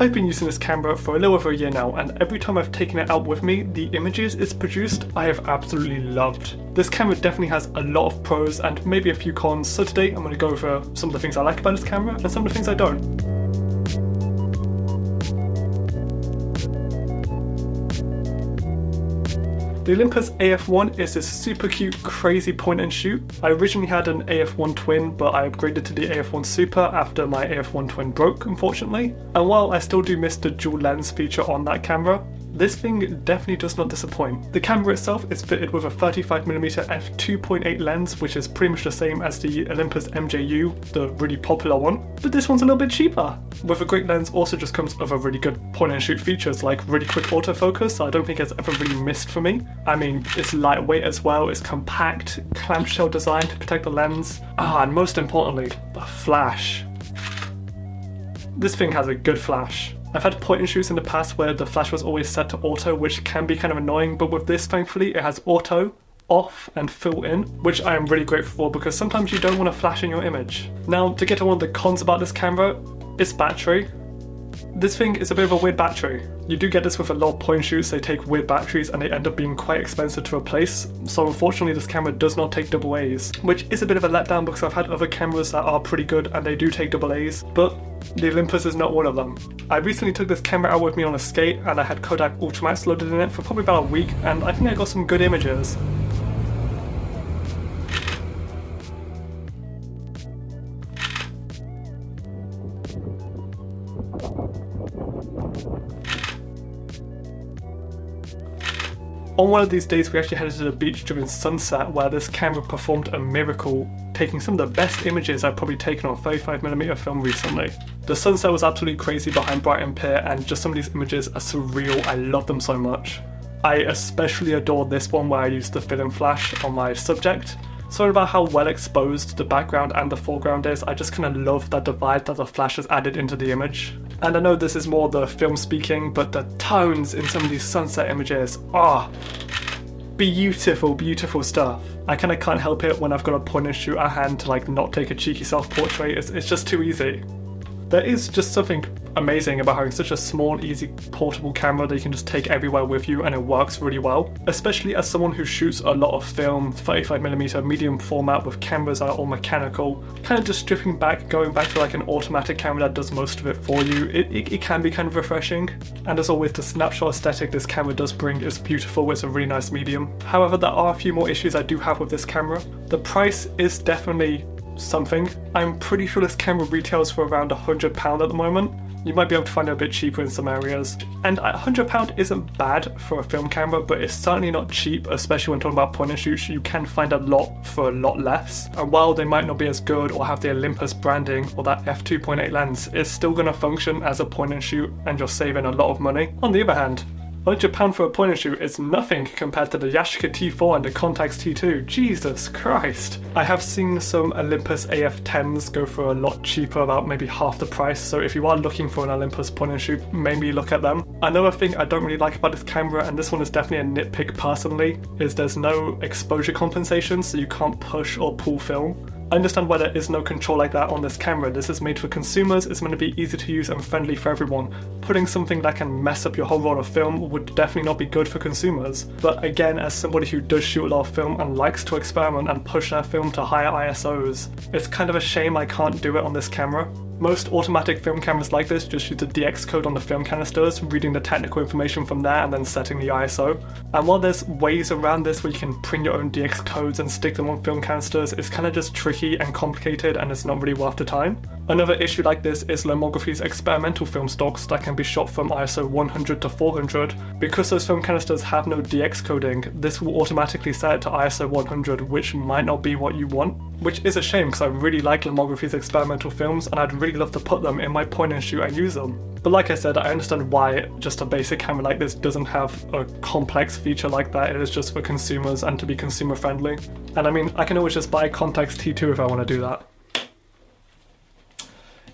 I've been using this camera for a little over a year now, and every time I've taken it out with me, the images it's produced I have absolutely loved. This camera definitely has a lot of pros and maybe a few cons, so today I'm going to go over some of the things I like about this camera and some of the things I don't. The Olympus AF-1 is this super cute, crazy point and shoot. I originally had an AF-1 twin, but I upgraded to the AF-1 Super after my AF-1 twin broke, unfortunately. And while I still do miss the dual lens feature on that camera, this thing definitely does not disappoint. The camera itself is fitted with a 35mm f2.8 lens, which is pretty much the same as the Olympus MJU, the really popular one, but this one's a little bit cheaper. With a great lens also just comes with a really good point and shoot features like really quick autofocus, so I don't think it's ever really missed for me. I mean, it's lightweight as well, it's compact, clamshell design to protect the lens, and most importantly, the flash. This thing has a good flash. I've had point and shoots in the past where the flash was always set to auto, which can be kind of annoying, but with this thankfully it has auto, off and fill in, which I am really grateful for because sometimes you don't want to flash in your image. Now to get to one of the cons about this camera, its battery. This thing is a bit of a weird battery. You do get this with a lot of point and shoots, they take weird batteries and they end up being quite expensive to replace, so unfortunately this camera does not take AA's, which is a bit of a letdown because I've had other cameras that are pretty good and they do take AA's, but the Olympus is not one of them. I recently took this camera out with me on a skate and I had Kodak Ultramax loaded in it for probably about a week and I think I got some good images. On one of these days we actually headed to the beach during sunset where this camera performed a miracle, taking some of the best images I've probably taken on 35mm film recently. The sunset was absolutely crazy behind Brighton Pier and just some of these images are surreal, I love them so much. I especially adore this one where I used the fill-in flash on my subject. Sorry about how well exposed the background and the foreground is, I just kind of love that divide that the flash has added into the image. And I know this is more the film speaking, but the tones in some of these sunset images are beautiful, beautiful stuff. I kind of can't help it when I've got a point and shoot at hand to like not take a cheeky self-portrait, it's just too easy. There is just something amazing about having such a small, easy, portable camera that you can just take everywhere with you and it works really well. Especially as someone who shoots a lot of film, 35mm medium format with cameras that are all mechanical, kind of just stripping back, going back to like an automatic camera that does most of it for you, it can be kind of refreshing. And as always, the snapshot aesthetic this camera does bring is beautiful, it's a really nice medium. However, there are a few more issues I do have with this camera. The price is definitely something. I'm pretty sure this camera retails for around £100 at the moment. You might be able to find it a bit cheaper in some areas. And £100 isn't bad for a film camera, but it's certainly not cheap, especially when talking about point and shoots. You can find a lot for a lot less. And while they might not be as good or have the Olympus branding or that f2.8 lens, it's still going to function as a point and shoot and you're saving a lot of money. On the other hand, £100 for a point and shoot is nothing compared to the Yashica T4 and the Contax T2, Jesus Christ. I have seen some Olympus AF10s go for a lot cheaper, about maybe half the price, so if you are looking for an Olympus point and shoot, maybe look at them. Another thing I don't really like about this camera, and this one is definitely a nitpick personally, is there's no exposure compensation, so you can't push or pull film. I understand why there is no control like that on this camera. This is made for consumers, it's meant to be easy to use and friendly for everyone. Putting something that can mess up your whole roll of film would definitely not be good for consumers. But again, as somebody who does shoot a lot of film and likes to experiment and push their film to higher ISOs, it's kind of a shame I can't do it on this camera. Most automatic film cameras like this just use the DX code on the film canisters, reading the technical information from there and then setting the ISO. And while there's ways around this where you can print your own DX codes and stick them on film canisters, it's kind of just tricky and complicated and it's not really worth the time. Another issue like this is Lomography's experimental film stocks that can be shot from ISO 100 to 400. Because those film canisters have no DX coding, this will automatically set it to ISO 100, which might not be what you want. Which is a shame because I really like Lomography's experimental films and I'd really love to put them in my point and shoot and use them. But like I said, I understand why just a basic camera like this doesn't have a complex feature like that. It is just for consumers and to be consumer friendly. And I mean, I can always just buy a Contax T2 if I want to do that.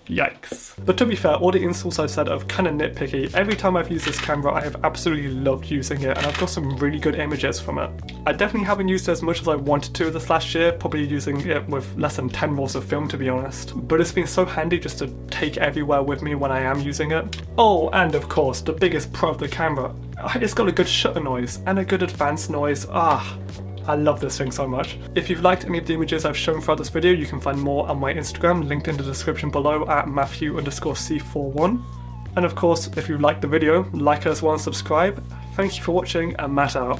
Yikes. But to be fair, all the installs I've said are kind of nitpicky. Every time I've used this camera, I have absolutely loved using it, and I've got some really good images from it. I definitely haven't used it as much as I wanted to this last year, probably using it with less than 10 rolls of film to be honest. But it's been so handy just to take everywhere with me when I am using it. Oh, and of course, the biggest pro of the camera. It's got a good shutter noise and a good advanced noise. I love this thing so much. If you've liked any of the images I've shown throughout this video, you can find more on my Instagram, linked in the description below at Matthew_C41. And of course, if you liked the video, like it as well and subscribe. Thank you for watching, and Matt out.